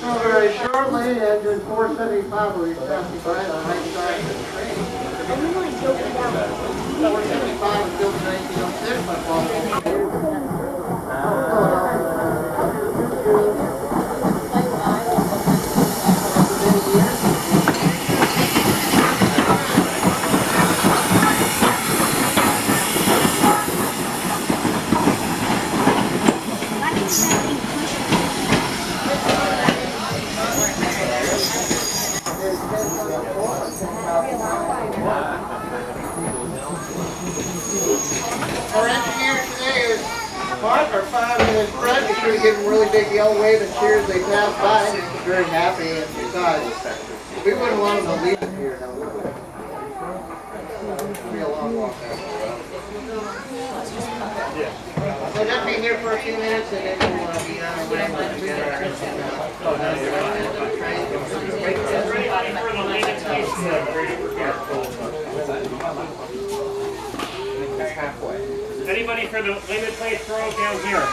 So very shortly, engine 475 will be passing by the high side of the train. 475 was built in 1906 by Our engineer today is Mark, our 5-minute friend. Be sure to give him a really big yell wave and cheers as they pass by. He's very happy, and besides, we wouldn't want him to leave it here. No, it'll be a long walk there. So just be here for a few minutes, and then we'll be on our way. Everybody for the latest case. Anybody for the limit place throw down here?